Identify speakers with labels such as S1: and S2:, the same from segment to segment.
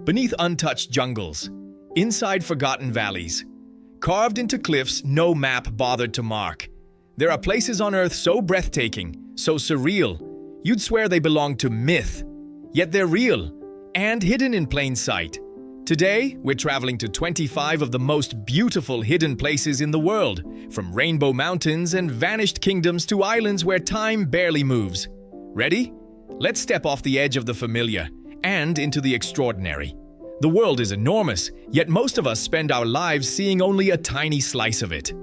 S1: Beneath untouched jungles, inside forgotten valleys, carved into cliffs no map bothered to mark, there are places on Earth so breathtaking, so surreal, you'd swear they belong to myth. Yet they're real, and hidden in plain sight. Today, we're traveling to 25 of the most beautiful hidden places in the world, from rainbow mountains and vanished kingdoms to islands where time barely moves. Ready? Let's step off the edge of the familiar and into the extraordinary. The world is enormous, yet most of us spend our lives seeing only a tiny slice of it.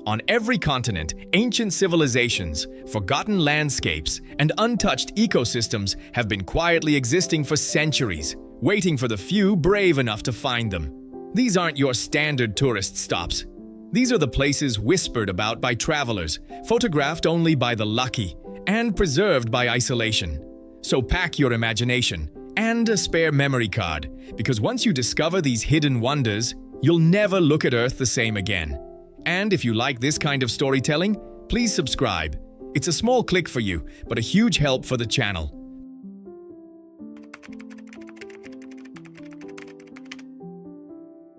S1: On every continent, ancient civilizations, forgotten landscapes, and untouched ecosystems have been quietly existing for centuries, waiting for the few brave enough to find them. These aren't your standard tourist stops. These are the places whispered about by travelers, photographed only by the lucky, and preserved by isolation. So pack your imagination and a spare memory card, because once you discover these hidden wonders, you'll never look at Earth the same again. And if you like this kind of storytelling, please subscribe. It's a small click for you, but a huge help for the channel.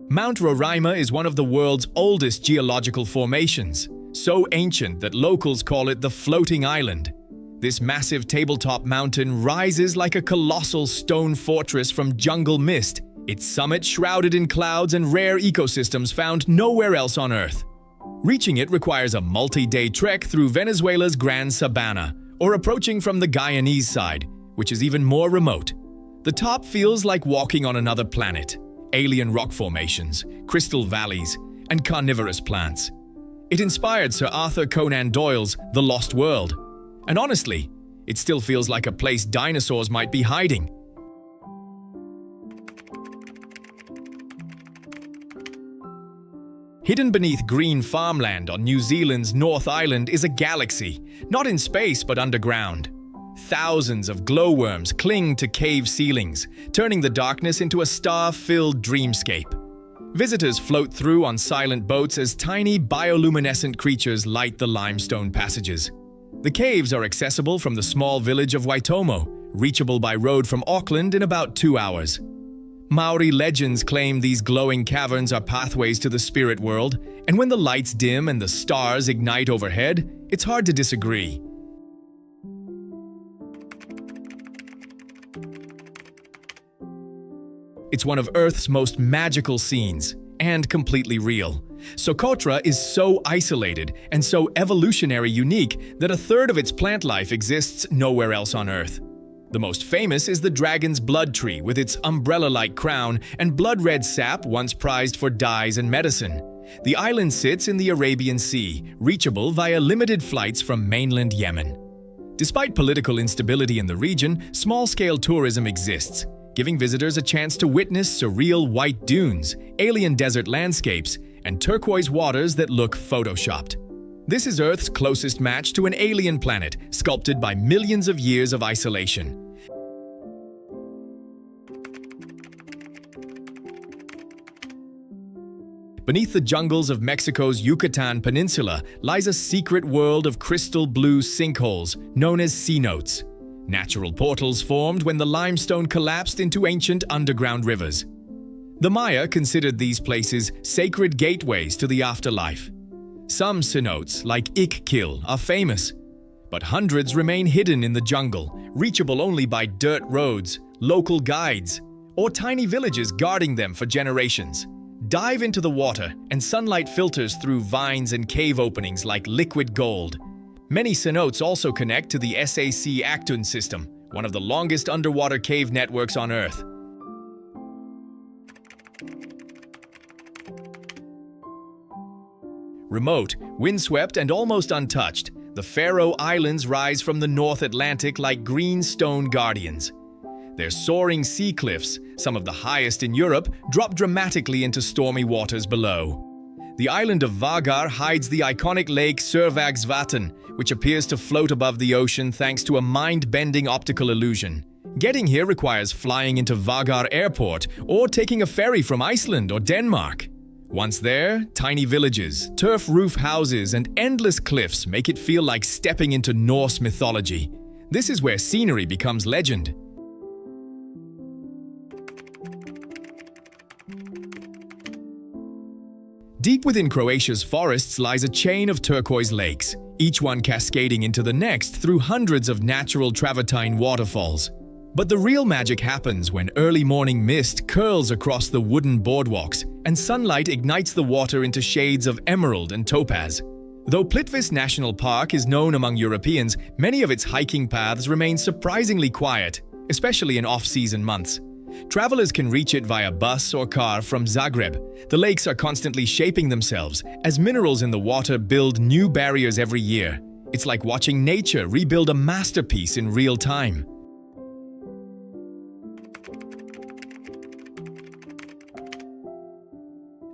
S1: Mount Roraima is one of the world's oldest geological formations, so ancient that locals call it the floating island. This massive tabletop mountain rises like a colossal stone fortress from jungle mist, its summit shrouded in clouds and rare ecosystems found nowhere else on Earth. Reaching it requires a multi-day trek through Venezuela's Gran Sabana, or approaching from the Guyanese side, which is even more remote. The top feels like walking on another planet. Alien rock formations, crystal valleys, and carnivorous plants. It inspired Sir Arthur Conan Doyle's The Lost World. And honestly, it still feels like a place dinosaurs might be hiding. Hidden beneath green farmland on New Zealand's North Island is a galaxy, not in space but underground. Thousands of glowworms cling to cave ceilings, turning the darkness into a star-filled dreamscape. Visitors float through on silent boats as tiny bioluminescent creatures light the limestone passages. The caves are accessible from the small village of Waitomo, reachable by road from Auckland in about 2 hours. Maori legends claim these glowing caverns are pathways to the spirit world, and when the lights dim and the stars ignite overhead, it's hard to disagree. It's one of Earth's most magical scenes, and completely real. Socotra is so isolated and so evolutionary unique that a third of its plant life exists nowhere else on Earth. The most famous is the dragon's blood tree with its umbrella-like crown and blood-red sap once prized for dyes and medicine. The island sits in the Arabian Sea, reachable via limited flights from mainland Yemen. Despite political instability in the region, small-scale tourism exists, giving visitors a chance to witness surreal white dunes, alien desert landscapes, and turquoise waters that look photoshopped. This is Earth's closest match to an alien planet, sculpted by millions of years of isolation. Beneath the jungles of Mexico's Yucatan Peninsula lies a secret world of crystal blue sinkholes known as cenotes. Natural portals formed when the limestone collapsed into ancient underground rivers. The Maya considered these places sacred gateways to the afterlife. Some cenotes, like Ikkil, are famous, but hundreds remain hidden in the jungle, reachable only by dirt roads, local guides, or tiny villages guarding them for generations. Dive into the water, and sunlight filters through vines and cave openings like liquid gold. Many cenotes also connect to the SAC Actun system, one of the longest underwater cave networks on Earth. Remote, windswept, and almost untouched, the Faroe Islands rise from the North Atlantic like green stone guardians. Their soaring sea cliffs, some of the highest in Europe, drop dramatically into stormy waters below. The island of Vagar hides the iconic lake Survagsvatn, which appears to float above the ocean thanks to a mind-bending optical illusion. Getting here requires flying into Vagar Airport or taking a ferry from Iceland or Denmark. Once there, tiny villages, turf roof houses, and endless cliffs make it feel like stepping into Norse mythology. This is where scenery becomes legend. Deep within Croatia's forests lies a chain of turquoise lakes, each one cascading into the next through hundreds of natural travertine waterfalls. But the real magic happens when early morning mist curls across the wooden boardwalks and sunlight ignites the water into shades of emerald and topaz. Though Plitvice National Park is known among Europeans, many of its hiking paths remain surprisingly quiet, especially in off-season months. Travelers can reach it via bus or car from Zagreb. The lakes are constantly shaping themselves as minerals in the water build new barriers every year. It's like watching nature rebuild a masterpiece in real time.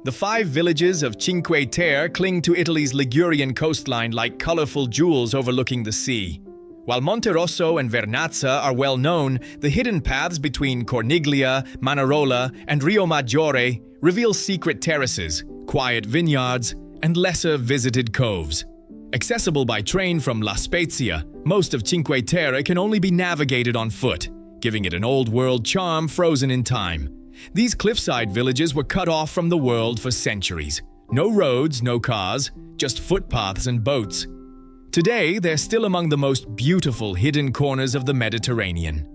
S1: The 5 villages of Cinque Terre cling to Italy's Ligurian coastline like colorful jewels overlooking the sea. While Monterosso and Vernazza are well known, the hidden paths between Corniglia, Manarola, and Rio Maggiore reveal secret terraces, quiet vineyards, and lesser visited coves. Accessible by train from La Spezia, most of Cinque Terre can only be navigated on foot, giving it an old-world charm frozen in time. These cliffside villages were cut off from the world for centuries. No roads, no cars, just footpaths and boats. Today, they're still among the most beautiful hidden corners of the Mediterranean.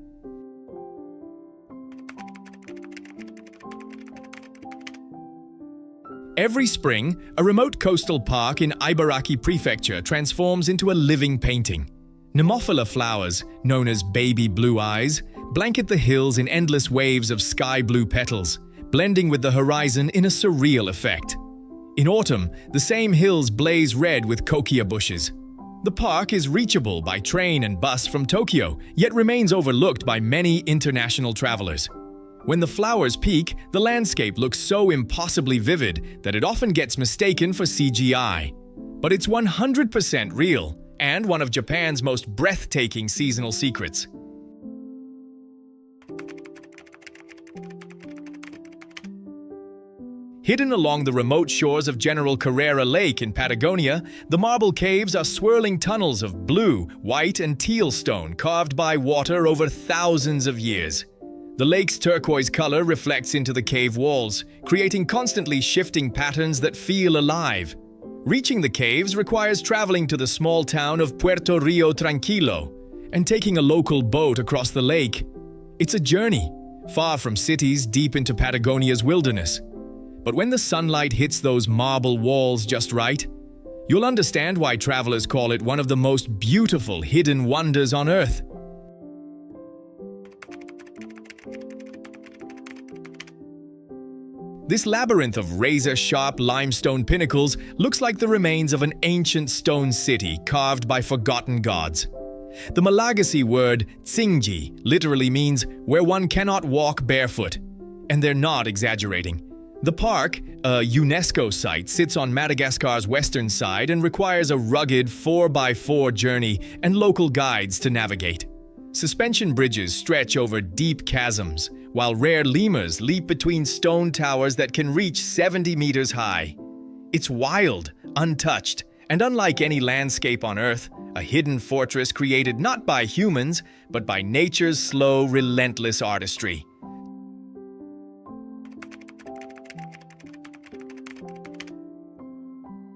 S1: Every spring, a remote coastal park in Ibaraki Prefecture transforms into a living painting. Nemophila flowers, known as baby blue eyes, blanket the hills in endless waves of sky blue petals, blending with the horizon in a surreal effect. In autumn, the same hills blaze red with kokia bushes. The park is reachable by train and bus from Tokyo, yet remains overlooked by many international travelers. When the flowers peak, the landscape looks so impossibly vivid that it often gets mistaken for CGI. But it's 100% real, and one of Japan's most breathtaking seasonal secrets. Hidden along the remote shores of General Carrera Lake in Patagonia, the marble caves are swirling tunnels of blue, white, and teal stone carved by water over thousands of years. The lake's turquoise color reflects into the cave walls, creating constantly shifting patterns that feel alive. Reaching the caves requires traveling to the small town of Puerto Rio Tranquilo and taking a local boat across the lake. It's a journey, far from cities deep into Patagonia's wilderness. But when the sunlight hits those marble walls just right, you'll understand why travelers call it one of the most beautiful hidden wonders on Earth. This labyrinth of razor-sharp limestone pinnacles looks like the remains of an ancient stone city carved by forgotten gods. The Malagasy word Tsingy literally means where one cannot walk barefoot, and they're not exaggerating. The park, a UNESCO site, sits on Madagascar's western side and requires a rugged 4x4 journey and local guides to navigate. Suspension bridges stretch over deep chasms, while rare lemurs leap between stone towers that can reach 70 meters high. It's wild, untouched, and unlike any landscape on Earth, a hidden fortress created not by humans, but by nature's slow, relentless artistry.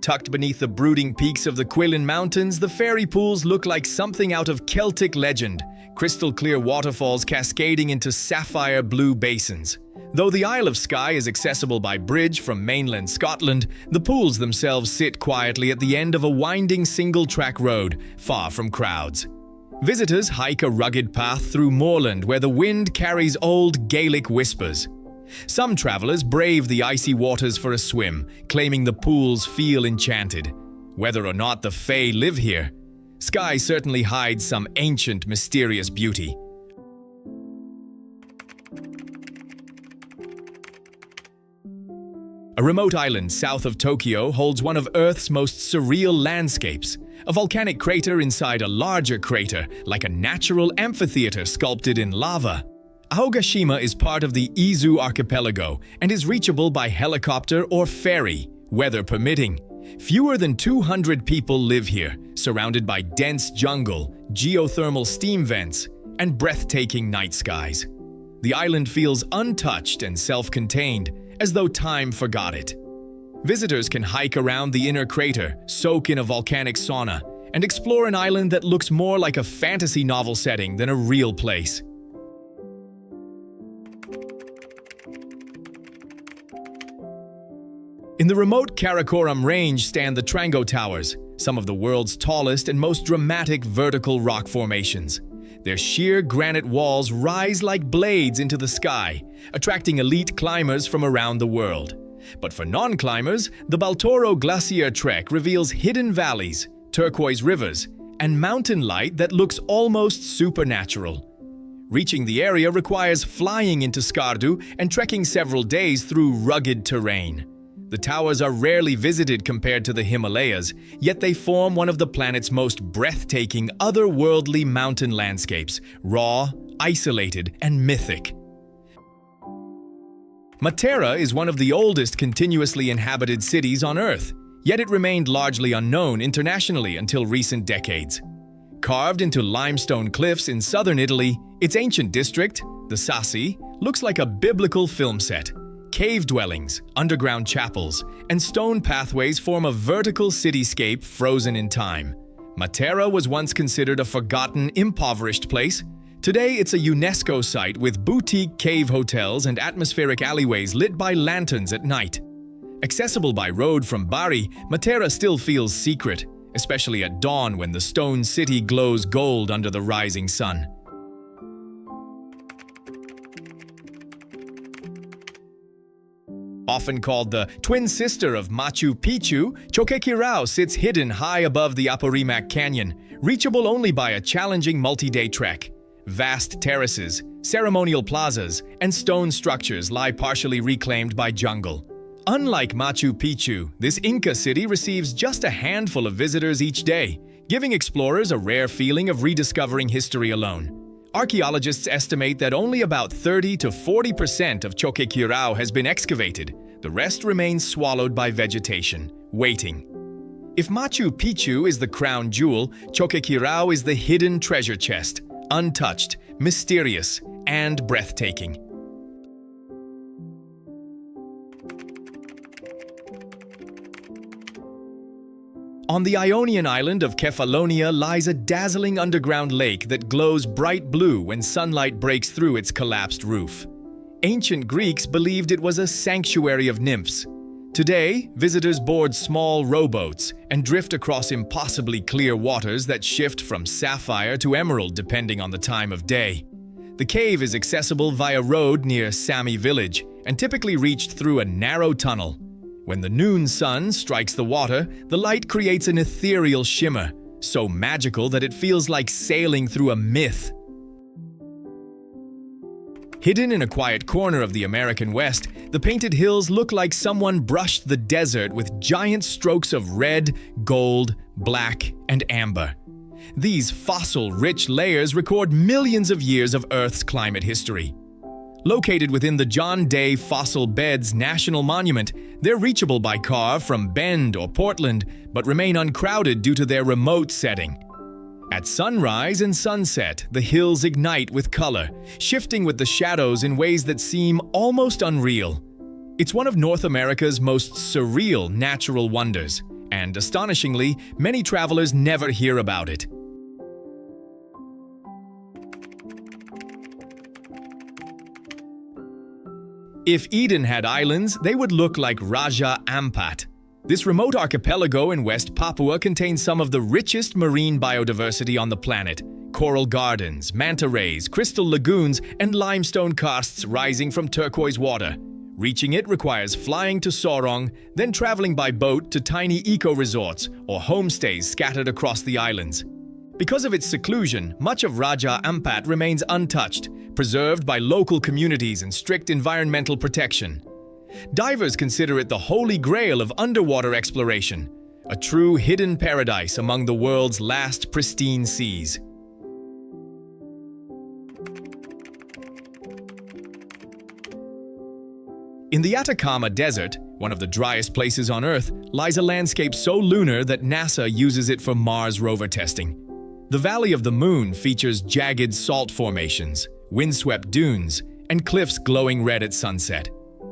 S1: Tucked beneath the brooding peaks of the Quilin Mountains, the fairy pools look like something out of Celtic legend, crystal-clear waterfalls cascading into sapphire blue basins. Though the Isle of Skye is accessible by bridge from mainland Scotland, the pools themselves sit quietly at the end of a winding single-track road, far from crowds. Visitors hike a rugged path through moorland where the wind carries old Gaelic whispers. Some travelers brave the icy waters for a swim, claiming the pools feel enchanted. Whether or not the Fae live here, Skye certainly hides some ancient, mysterious beauty. A remote island south of Tokyo holds one of Earth's most surreal landscapes, a volcanic crater inside a larger crater, like a natural amphitheater sculpted in lava. Aogashima is part of the Izu archipelago and is reachable by helicopter or ferry, weather permitting. Fewer than 200 people live here, surrounded by dense jungle, geothermal steam vents, and breathtaking night skies. The island feels untouched and self-contained, as though time forgot it. Visitors can hike around the inner crater, soak in a volcanic sauna, and explore an island that looks more like a fantasy novel setting than a real place. In the remote Karakoram Range stand the Trango Towers, some of the world's tallest and most dramatic vertical rock formations. Their sheer granite walls rise like blades into the sky, attracting elite climbers from around the world. But for non-climbers, the Baltoro Glacier Trek reveals hidden valleys, turquoise rivers, and mountain light that looks almost supernatural. Reaching the area requires flying into Skardu and trekking several days through rugged terrain. The towers are rarely visited compared to the Himalayas, yet they form one of the planet's most breathtaking, otherworldly mountain landscapes, raw, isolated, and mythic. Matera is one of the oldest continuously inhabited cities on Earth, yet it remained largely unknown internationally until recent decades. Carved into limestone cliffs in southern Italy, its ancient district, the Sassi, looks like a biblical film set. Cave dwellings, underground chapels, and stone pathways form a vertical cityscape frozen in time. Matera was once considered a forgotten, impoverished place. Today, it's a UNESCO site with boutique cave hotels and atmospheric alleyways lit by lanterns at night. Accessible by road from Bari, Matera still feels secret, especially at dawn when the stone city glows gold under the rising sun. Often called the twin sister of Machu Picchu, Choquequirao sits hidden high above the Apurimac Canyon, reachable only by a challenging multi-day trek. Vast terraces, ceremonial plazas, and stone structures lie partially reclaimed by jungle. Unlike Machu Picchu, this Inca city receives just a handful of visitors each day, giving explorers a rare feeling of rediscovering history alone. Archaeologists estimate that only about 30 to 40% of Choquequirao has been excavated. The rest remains swallowed by vegetation, waiting. If Machu Picchu is the crown jewel, Choquequirao is the hidden treasure chest, untouched, mysterious, and breathtaking. On the Ionian island of Kefalonia lies a dazzling underground lake that glows bright blue when sunlight breaks through its collapsed roof. Ancient Greeks believed it was a sanctuary of nymphs. Today, visitors board small rowboats and drift across impossibly clear waters that shift from sapphire to emerald depending on the time of day. The cave is accessible via road near Sami village and typically reached through a narrow tunnel. When the noon sun strikes the water, the light creates an ethereal shimmer, so magical that it feels like sailing through a myth. Hidden in a quiet corner of the American West, the painted hills look like someone brushed the desert with giant strokes of red, gold, black, and amber. These fossil-rich layers record millions of years of Earth's climate history. Located within the John Day Fossil Beds National Monument, they're reachable by car from Bend or Portland, but remain uncrowded due to their remote setting. At sunrise and sunset, the hills ignite with color, shifting with the shadows in ways that seem almost unreal. It's one of North America's most surreal natural wonders, and astonishingly, many travelers never hear about it. If Eden had islands, they would look like Raja Ampat. This remote archipelago in West Papua contains some of the richest marine biodiversity on the planet. Coral gardens, manta rays, crystal lagoons, and limestone karsts rising from turquoise water. Reaching it requires flying to Sorong, then traveling by boat to tiny eco-resorts or homestays scattered across the islands. Because of its seclusion, much of Raja Ampat remains untouched, preserved by local communities and strict environmental protection. Divers consider it the holy grail of underwater exploration, a true hidden paradise among the world's last pristine seas. In the Atacama Desert, one of the driest places on Earth, lies a landscape so lunar that NASA uses it for Mars rover testing. The Valley of the Moon features jagged salt formations, windswept dunes, and cliffs glowing red at sunset.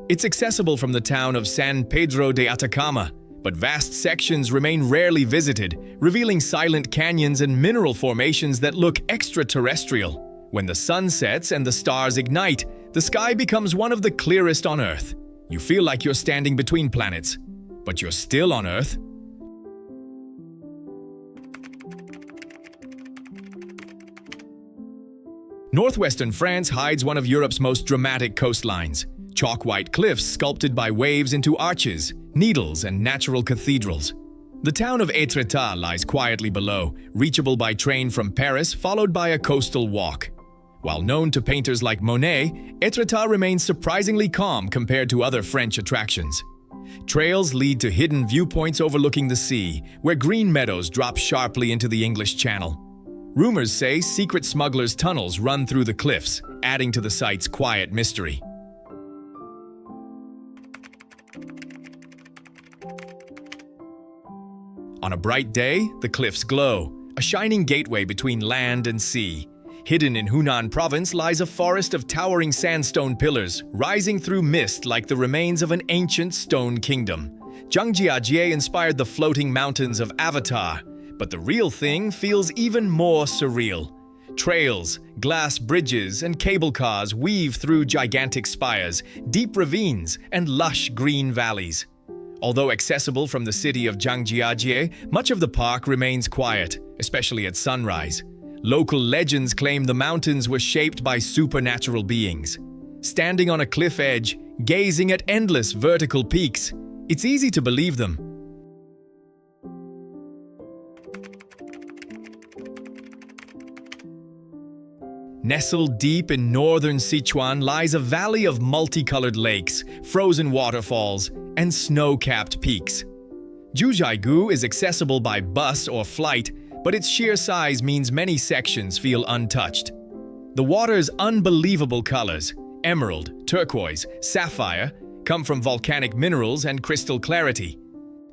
S1: It's accessible from the town of San Pedro de Atacama, but vast sections remain rarely visited, revealing silent canyons and mineral formations that look extraterrestrial. When the sun sets and the stars ignite, the sky becomes one of the clearest on Earth. You feel like you're standing between planets, but you're still on Earth. Northwestern France hides one of Europe's most dramatic coastlines. Chalk-white cliffs sculpted by waves into arches, needles, and natural cathedrals. The town of Étretat lies quietly below, reachable by train from Paris, followed by a coastal walk. While known to painters like Monet, Étretat remains surprisingly calm compared to other French attractions. Trails lead to hidden viewpoints overlooking the sea, where green meadows drop sharply into the English Channel. Rumors say secret smugglers' tunnels run through the cliffs, adding to the site's quiet mystery. On a bright day, the cliffs glow, a shining gateway between land and sea. Hidden in Hunan province lies a forest of towering sandstone pillars, rising through mist like the remains of an ancient stone kingdom. Zhangjiajie inspired the floating mountains of Avatar, but the real thing feels even more surreal. Trails, glass bridges, and cable cars weave through gigantic spires, deep ravines, and lush green valleys. Although accessible from the city of Zhangjiajie, much of the park remains quiet, especially at sunrise. Local legends claim the mountains were shaped by supernatural beings. Standing on a cliff edge, gazing at endless vertical peaks, it's easy to believe them. Nestled deep in northern Sichuan lies a valley of multicolored lakes, frozen waterfalls, and snow-capped peaks. Jiuzhaigou is accessible by bus or flight, but its sheer size means many sections feel untouched. The water's unbelievable colors, emerald, turquoise, sapphire, come from volcanic minerals and crystal clarity.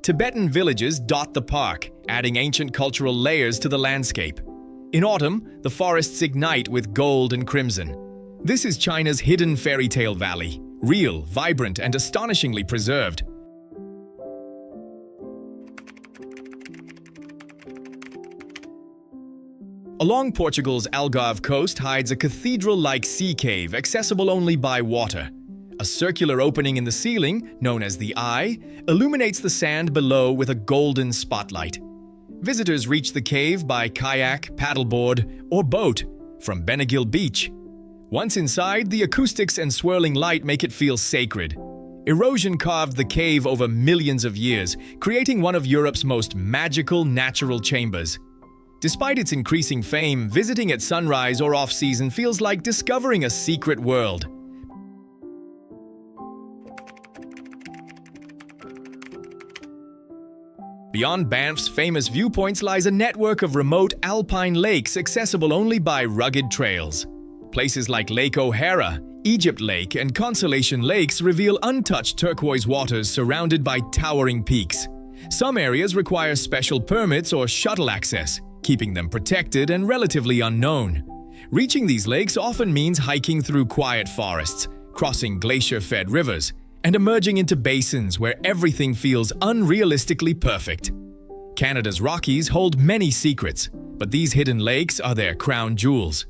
S1: Tibetan villages dot the park, adding ancient cultural layers to the landscape. In autumn, the forests ignite with gold and crimson. This is China's hidden fairy tale valley, real, vibrant, and astonishingly preserved. Along Portugal's Algarve coast hides a cathedral-like sea cave accessible only by water. A circular opening in the ceiling, known as the Eye, illuminates the sand below with a golden spotlight. Visitors reach the cave by kayak, paddleboard, or boat from Benagil Beach. Once inside, the acoustics and swirling light make it feel sacred. Erosion carved the cave over millions of years, creating one of Europe's most magical natural chambers. Despite its increasing fame, visiting at sunrise or off-season feels like discovering a secret world. Beyond Banff's famous viewpoints lies a network of remote alpine lakes accessible only by rugged trails. Places like Lake O'Hara, Egypt Lake, and Consolation Lakes reveal untouched turquoise waters surrounded by towering peaks. Some areas require special permits or shuttle access, keeping them protected and relatively unknown. Reaching these lakes often means hiking through quiet forests, crossing glacier-fed rivers, and emerging into basins where everything feels unrealistically perfect. Canada's Rockies hold many secrets, but these hidden lakes are their crown jewels.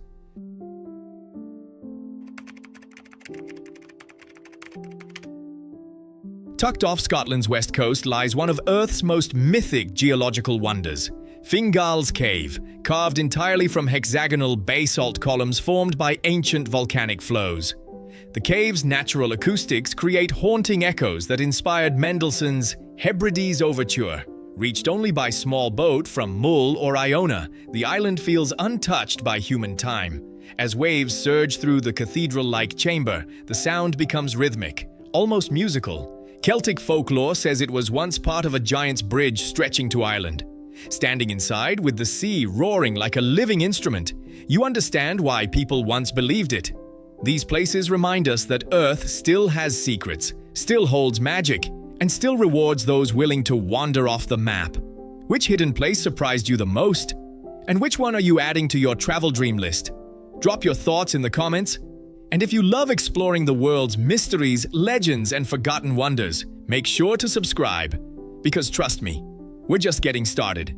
S1: Tucked off Scotland's west coast lies one of Earth's most mythic geological wonders, Fingal's Cave, carved entirely from hexagonal basalt columns formed by ancient volcanic flows. The cave's natural acoustics create haunting echoes that inspired Mendelssohn's Hebrides Overture. Reached only by small boat from Mull or Iona, the island feels untouched by human time. As waves surge through the cathedral-like chamber, the sound becomes rhythmic, almost musical. Celtic folklore says it was once part of a giant's bridge stretching to Ireland. Standing inside, with the sea roaring like a living instrument, you understand why people once believed it. These places remind us that Earth still has secrets, still holds magic, and still rewards those willing to wander off the map. Which hidden place surprised you the most? And which one are you adding to your travel dream list? Drop your thoughts in the comments. And if you love exploring the world's mysteries, legends, and forgotten wonders, make sure to subscribe. Because trust me, we're just getting started.